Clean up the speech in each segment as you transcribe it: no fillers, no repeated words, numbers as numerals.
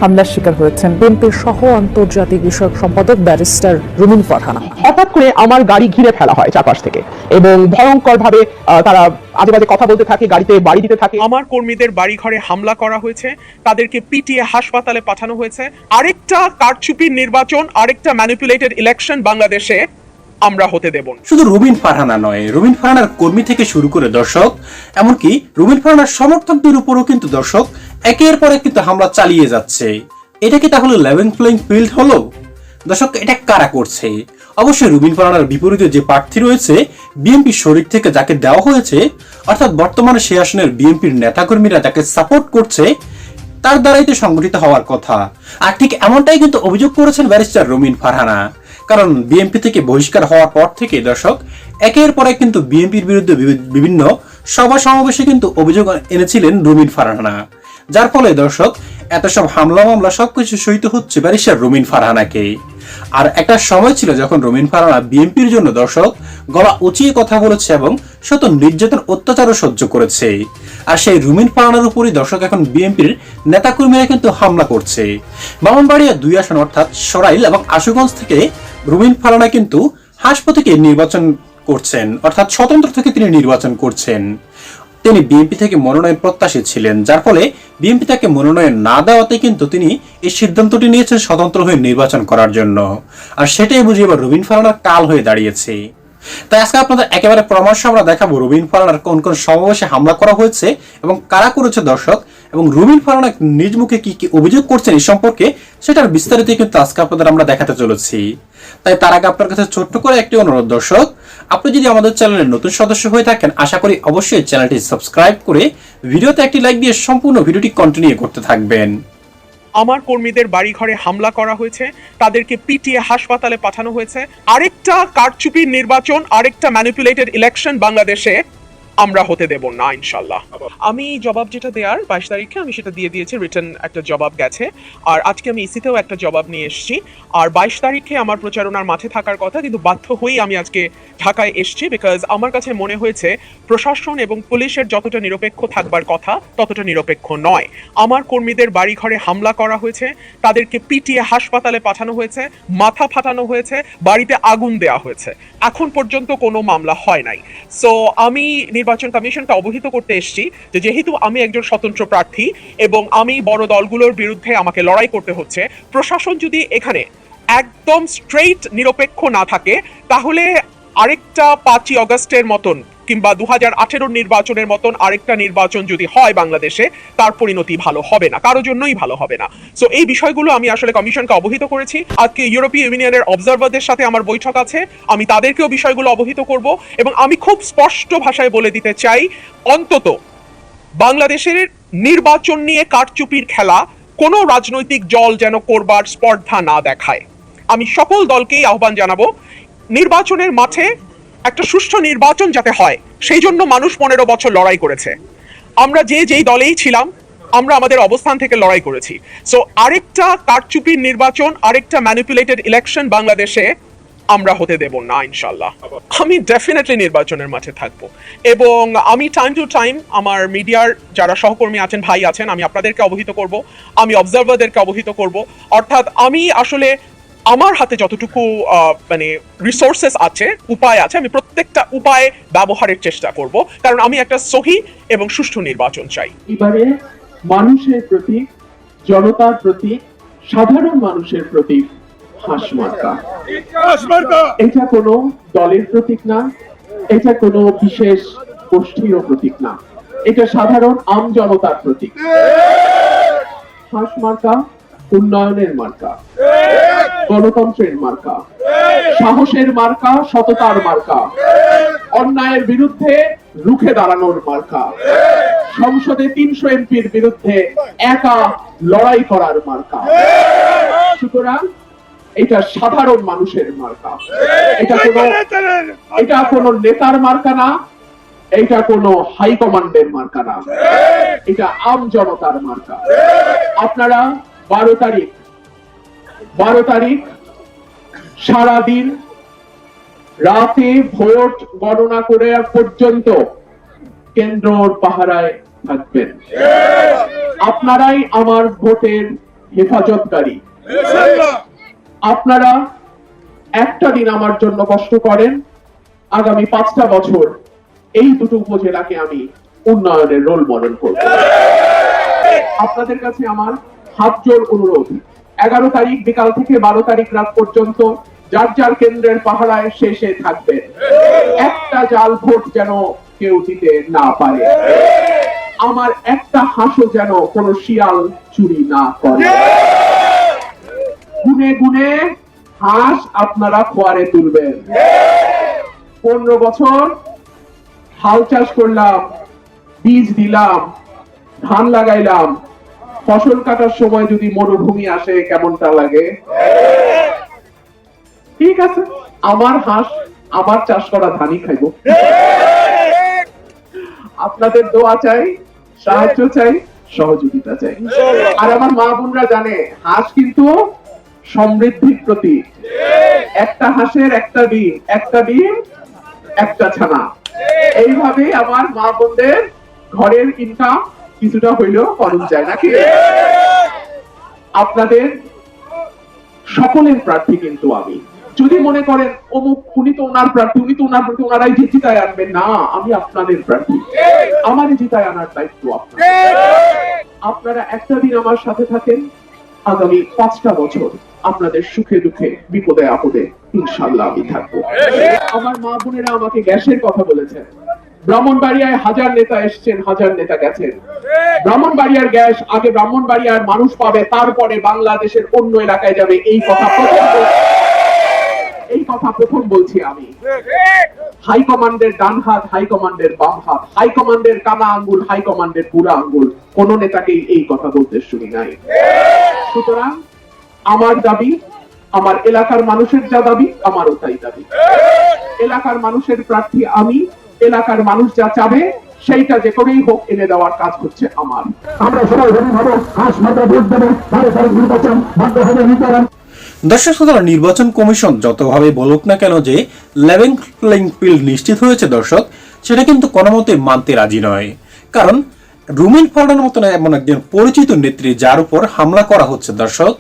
হামলার শিকার হয়েছেন বিএনপির সহ আন্তর্জাতিক বিষয়ক সম্পাদক ব্যারিস্টার রুমিন ফারহানা। হঠাৎ করে আমার গাড়ি ঘিরে ফেলা হয় চারপাশ থেকে এবং ভয়ঙ্কর ভাবে তারা আজে বাজে কথা বলতে থাকে, গাড়িতে বাড়ি দিতে থাকে। আমার কর্মীদের বাড়ি ঘরে হামলা করা হয়েছে, তাদেরকে পিটিয়ে হাসপাতালে পাঠানো হয়েছে। আরেকটা কারচুপির নির্বাচন, আরেকটা ম্যানিপুলেটেড ইলেকশন বাংলাদেশে আমরা হতে দেব না। শুধু রুমিন ফারহানা নয়, রুমিন ফারহানার কর্মী থেকে শুরু করে দর্শক, এমনকি রুমিন ফারহানার সমর্থকদের উপরও কিন্তু দর্শক একের পর এক কিন্তু হামলা চালিয়ে যাচ্ছে। এটা কি তাহলে লেভেল প্লেইং ফিল্ড হলো? দর্শক, এটা কারা করছে? অবশ্যই রুমিন ফারহানার বিপরীতে যে প্রার্থী রয়েছে বিএনপি শরীর থেকে যাকে দেওয়া হয়েছে, অর্থাৎ বর্তমানে সে আসনের বিএনপির নেতাকর্মীরা যাকে সাপোর্ট করছে, তার দ্বারাই তো সংগঠিত হওয়ার কথা। আর ঠিক এমনটাই কিন্তু অভিযোগ করেছেন ব্যারিস্টার রুমিন ফারহানা। কারণ বিএনপি থেকে বহিষ্কার হওয়ার পর থেকে দর্শক একের পর এক কিন্তু বিএনপির বিরুদ্ধে বিভিন্ন সভা সমাবেশে কিন্তু অভিযোগ এনেছিলেন রুমিন ফারহানা, যার ফলে দর্শক এত সব হামলা মামলা সবকিছু সইতে হচ্ছে ব্যারিস্টার রুমিন ফারহানাকে। আর একটা সময় ছিল যখন রুমিন ফারহানা বিএনপির জন্য দর্শক গলা উঁচিয়ে কথা বলেছে এবং শত নির্যাতন অত্যাচারও সহ্য করেছে। আর সেই রুমিন ফারহানার উপরই দর্শক এখন বিএনপির নেতাকর্মীরা কিন্তু হামলা করছে। ব্রাহ্মণবাড়িয়া 2 আসন অর্থাৎ সরাইল এবং আশুগঞ্জ থেকে রুমিন ফারহানা কিন্তু হাসপাতাল থেকে নির্বাচন করছেন, অর্থাৎ স্বতন্ত্র থেকে তিনি নির্বাচন করছেন। তিনি বিএনপি থেকে মনোনয়ন প্রত্যাশী ছিলেন, যার ফলে বিএনপি তাকে মনোনয়ন না দেওয়াতে কিন্তু তিনি এই সিদ্ধান্তটি নিয়েছেন স্বতন্ত্র হয়ে নির্বাচন করার জন্য। আর সেটাই বুঝি এবার রুমিন ফারহানার কাল হয়ে দাঁড়িয়েছে। তাই আজকে আপনাদের একেবারে পরামর্শ আমরা দেখাবো রুমিন ফারহানার কোন কোন সমাবেশে হামলা করা হয়েছে এবং কারা করেছে দর্শক, এবং রুমিন ফারহানা নিজ মুখে কি কি অভিযোগ করছেন এই সম্পর্কে সেটার বিস্তারিত কিন্তু আজকে আপনাদের আমরা দেখাতে চলেছি। তাই তার আগে আপনার কাছে ছোট্ট করে একটি অনুরোধ দর্শক, আপনি যদি আমাদের চ্যানেলের নতুন সদস্য হয়ে থাকেন আশা করি অবশ্যই চ্যানেলটি সাবস্ক্রাইব করে ভিডিওতে একটি লাইক দিয়ে সম্পূর্ণ ভিডিওটি কন্টিনিউ করতে থাকবেন। আমার কর্মীদের বাড়ি ঘরে হামলা করা হয়েছে, তাদেরকে পিটিয়ে হাসপাতালে পাঠানো হয়েছে। আরেকটা কারচুপির নির্বাচন, আরেকটা ম্যানিপুলেটেড ইলেকশন বাংলাদেশে আমরা হতে দেব না ইনশাল্লাহ। আমি জবাব যেটা দেওয়ার 22 তারিখে আমি সেটা দিয়ে দিয়েছি, রিটার্ন একটা জবাব গেছে। আর আজকে আমি ইসিতেও একটা জবাব নিয়ে এসেছি। আর 22 তারিখে আমার প্রচারণার মাঠে থাকার কথা, কিন্তু বাধ্য হয়েই আমি আজকে ঢাকায় এসেছি, বিকজ আমার কাছে মনে হয়েছে প্রশাসন এবং পুলিশের যতটা নিরপেক্ষ থাকবার কথা ততটা নিরপেক্ষ নয়। আমার কর্মীদের বাড়ি ঘরে হামলা করা হয়েছে, তাদেরকে পিটিয়ে হাসপাতালে পাঠানো হয়েছে, মাথা ফাটানো হয়েছে, বাড়িতে আগুন দেওয়া হয়েছে। এখন পর্যন্ত কোনো মামলা হয় নাই। সো আমি নির্বাচন কমিশনকে অবহিত করতে এসেছি যে যেহেতু আমি একজন স্বতন্ত্র প্রার্থী এবং আমি বড় দলগুলোর বিরুদ্ধে আমাকে লড়াই করতে হচ্ছে, প্রশাসন যদি এখানে একদম স্ট্রেইট নিরপেক্ষ না থাকে তাহলে আরেকটা 5ই অগস্টের মতন কিংবা 2018 নির্বাচনের মতন আরেকটা নির্বাচন যদি হয় বাংলাদেশে, তার পরিণতি ভালো হবে না, কারোর জন্যই ভালো হবে না। সো এই বিষয়গুলো আমি আসলে কমিশনকে অবহিত করেছি। আজকে ইউরোপীয় ইউনিয়নের অবজারভারদের সাথে আমার বৈঠক আছে, আমি তাদেরকেও বিষয়গুলো অবহিত করব এবং আমি খুব স্পষ্ট ভাষায় বলে দিতে চাই, অন্তত বাংলাদেশের নির্বাচন নিয়ে কারচুপির খেলা কোনো রাজনৈতিক দল যেন করবার স্পর্ধা না দেখায়। আমি সকল দলকেই আহ্বান জানাবো, নির্বাচনের মাঠে একটা সুষ্ঠু নির্বাচন যাতে হয়, সেই জন্য মানুষ 15 বছর লড়াই করেছে। আমরা যেই দলেই ছিলাম আমরা আমাদের অবস্থান থেকে লড়াই করেছি। সো আরেকটা কারচুপির নির্বাচন, আরেকটা ম্যানিপুলেটেড ইলেকশন বাংলাদেশে আমরা হতে দেব না ইনশাল্লাহ। আমি ডেফিনেটলি নির্বাচনের মাঠে থাকবো এবং আমি টাইম টু টাইম আমার মিডিয়ার যারা সহকর্মী আছেন, ভাই আছেন, আমি আপনাদেরকে অবহিত করব, আমি অবজারভারদেরকে অবহিত করব। অর্থাৎ আমি আসলে আমার হাতে যতটুকু মানে রিসোর্সেস আছে, উপায় আছে, আমি প্রত্যেকটা উপায় ব্যবহারের চেষ্টা করব, কারণ আমি একটা সহি এবং সুষ্ঠু নির্বাচন চাই। এবারে মানুষের প্রতি, জনতার প্রতি, সাধারণ মানুষের প্রতি হাঁস মার্কা। এটা কোনো দলের প্রতীক না, এটা কোনো বিশেষ গোষ্ঠীর প্রতীক না, এটা সাধারণ আম জনতার প্রতীক। হাঁস মার্কা উন্নয়নের মার্কা, গণতন্ত্রের মার্কা, সাহসের মার্কা, সততার মার্কা, অন্যায়ের বিরুদ্ধে রুখে দাঁড়ানোর মার্কা, সংসদে 300 এমপির বিরুদ্ধে একা লড়াই করার মার্কা। সুতরাং এটা সাধারণ মানুষের মার্কা, এটা কোনো নেতার মার্কা না, এটা কোনো হাইকমান্ডের মার্কা না, এটা আম জনতার মার্কা। আপনারা 12 তারিখ সারাদিন রাতে ভোট গণনা করে পর্যন্ত কেন্দ্রর পাহারায় থাকবেন। আপনারাই আমার ভোটের হেফাজতকারী। আপনারা একটা দিন আমার জন্য কষ্ট করেন, আগামী 5টা বছর এই দুটো উপজেলাকে আমি উন্নয়নের রোল মডেল করব। আপনাদের কাছে আমার হাত জোড় অনুরোধ, 11 তারিখ বিকাল থেকে 12 তারিখ রাত পর্যন্ত যার যার কেন্দ্রের পাহারায় শেষে থাকবেন। একটা জাল ভোট যেন কেউ দিতে না পারে। আমার একটা হাঁসও যেন কোনো শিয়াল চুরি না করে। গুনে গুনে হাঁস আপনারা খোয়ারে তুলবেন। 15 বছর হাল চাষ করলাম, বীজ দিলাম, ধান লাগাইলাম, ফসল কাটার সময় যদি মরুভূমি আসে কেমনটা লাগে? ঠিক আছে, আমার হাঁস আমার চাষ করা ধানই খাইব। আপনাদের দোয়া চাই, সাহায্য চাই, সহযোগিতা চাই। আর আমার মা বোনরা জানে হাঁস কিন্তু সমৃদ্ধির প্রতীক। একটা হাঁসের একটা ডিম, একটা ডিম একটা ছানা। এইভাবে আমার মা বোনদের ঘরের ইনকাম কিছুটা হইলেও খরচ যায় নাকি? আপনাদের সকলের প্রার্থী কিন্তু আমি। যদি মনে করেন অমুক উনি তো ওনার প্রার্থী, উনি তো ওনার প্রতি ওনারাই জিতায় আনবেন, না, আমি আপনাদের প্রার্থী। আমারই জিতায় আনার দায়িত্ব আপনাদের। আপনারা একটা দিন আমার সাথে থাকেন, আগামী 5টা বছর আপনাদের সুখে দুঃখে বিপদে আপদে ইনশাআল্লাহ আমি থাকবো। আমার মা বোনেরা আমাকে গ্যাসের কথা বলেছেন। ব্রাহ্মণবাড়িয়ায় 1000 নেতা এসেছেন, 1000 নেতা গেছেন। ব্রাহ্মণবাড়িয়ার গ্যাস আগে ব্রাহ্মণবাড়িয়ার মানুষ পাবে, তারপরে বাংলাদেশের অন্য এলাকায় যাবে। এই কথা প্রথম বলছি আমি। হাইকমান্ডের ডান হাত, হাইকমান্ডের বাম হাত, হাইকমান্ডের কানা আঙ্গুল, হাইকমান্ডের বুড়া আঙ্গুল, কোন নেতাকেই এই কথা বলতে শুনি নাই। সুতরাং আমার দাবি, আমার এলাকার মানুষের যা দাবি আমারও তাই দাবি। এলাকার মানুষের প্রার্থী আমি, এলাকার মানুষ যা চাবে সেইটা যে করেই হোক এনে দেওয়ার কাজ হচ্ছে আমার। আমরা সবাই ভালো হাঁস মাত্রা ভোট দেবো, নির্বাচন বন্ধ হবে নির্বাচন। দর্শক শ্রোতারা, নির্বাচন কমিশন যতভাবে বলুক না কেন যে লেভেল প্লেইং ফিল্ড নিশ্চিত হয়েছে দর্শক, সেটা কিন্তু কোনো মতে মানতে রাজি নয়। কারণ রুমিন ফারহানার মতন এমন একজন পরিচিত নেত্রী যার উপর হামলা করা হচ্ছে দর্শক,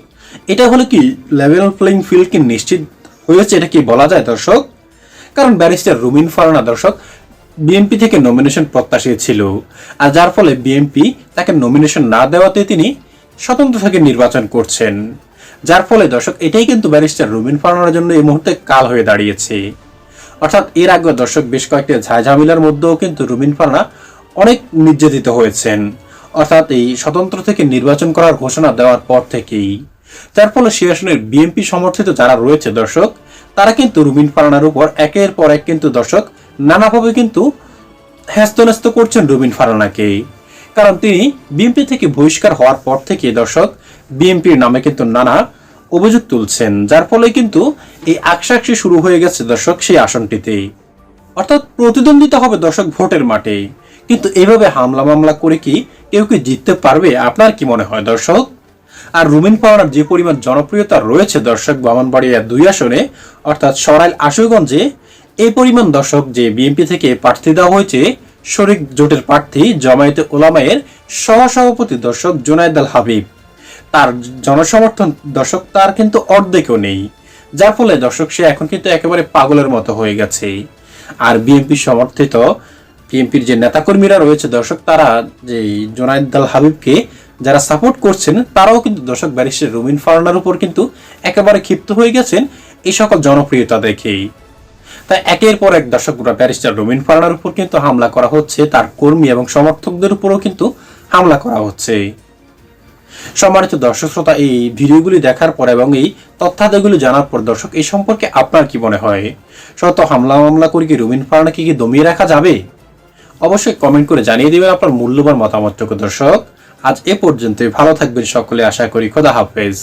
এটা হলে কি লেভেল প্লেইং ফিল্ড কি নিশ্চিত হয়েছে, এটা কি বলা যায় দর্শক? কারণ ব্যারিস্টার রুমিন ফারহানা দর্শক বিএনপি থেকে নমিনেশন প্রত্যাশী ছিল, আর যার ফলে বিএনপি তাকে নমিনেশন না দেওয়াতে তিনি স্বতন্ত্র থেকে নির্বাচন করছেন। যার ফলে দর্শক এটাই কিন্তু ব্যারিস্টার রুমিন ফারহানার জন্য এই মুহূর্তে কাল হয়ে দাঁড়িয়েছে। অর্থাৎ এর আগে দর্শক বেশ কয়েকটি ঝামেলার মধ্যেও কিন্তু রুমিন ফারহানা অনেক নির্যাতিত হয়েছেন, অর্থাৎ এই স্বতন্ত্র থেকে নির্বাচন করার ঘোষণা দেওয়ার পর থেকেই। যার ফলে সে আসনের বিএনপি সমর্থিত যারা রয়েছে দর্শক, তারা কিন্তু রুমিন ফারহানার উপর একের পর এক কিন্তু দর্শক নানাভাবে কিন্তু হ্যাস্ত করছেন রুমিন ফারহানাকে। কারণ তিনি বিএনপি থেকে বহিষ্কার হওয়ার পর থেকে দর্শক বিএনপির নামে কিন্তু নানা অভিযোগ তুলছেন, যার ফলে কিন্তু এই আকসাকসি শুরু হয়ে গেছে দর্শক সেই আসনটিতে। অর্থাৎ প্রতিদ্বন্দ্বিতা হবে দর্শক ভোটের মাঠে, কিন্তু এইভাবে হামলা মামলা করে কি কেউ কি জিততে পারবে? আপনার কি মনে হয় দর্শক? আর রুমিন ফারহানার যে পরিমাণ জনপ্রিয়তা রয়েছে দর্শক ব্রাহ্মণবাড়িয়া 2 আসনে, অর্থাৎ সরাইল আশুগঞ্জে এই পরিমাণ দর্শক যে বিএনপি থেকে প্রার্থী দেওয়া হয়েছে শরিক জোটের প্রার্থী জামায়াতে উলামায়ের সহসভাপতি দর্শক জুনায়েদ আল হাবিব, তার জনসমর্থন দর্শক তার কিন্তু অর্ধেকও নেই। যার ফলে দর্শক সে এখন কিন্তু একেবারে পাগলের মতো হয়ে গেছে। আর বিএনপি সমর্থিত বিএনপির যে নেতাকর্মীরা রয়েছে দর্শক, তারা যে জুনায়েদ আল হাবিবকে যারা সাপোর্ট করছেন তারাও কিন্তু দর্শক ব্যারিস্টার রুমিন ফারহানার উপর কিন্তু একেবারে ক্ষিপ্ত হয়ে গেছেন এই সকল জনপ্রিয়তা দেখেই। তাই একের পর এক দর্শকরা ব্যারিস্টার রুমিন ফারহানার উপর কিন্তু হামলা করা হচ্ছে, তার কর্মী এবং সমর্থকদের উপরও কিন্তু হামলা করা হচ্ছে। সম্মানিত দর্শক শ্রোতা, এই ভিডিওগুলি দেখার পর এবং এই তথ্যাদিগুলি জানার পর দর্শক এই সম্পর্কে আপনার কি মনে হয়? শত হামলা মামলা করে কি রুমিন ফারহানাকে কি দমিয়ে রাখা যাবে? অবশ্যই কমেন্ট করে জানিয়ে দিবেন আপনার মূল্যবান মতামতটুকু দর্শক। আজ এ পর্যন্তই, ভালো থাকবেন সকলে, আশা করি। খোদা হাফেজ।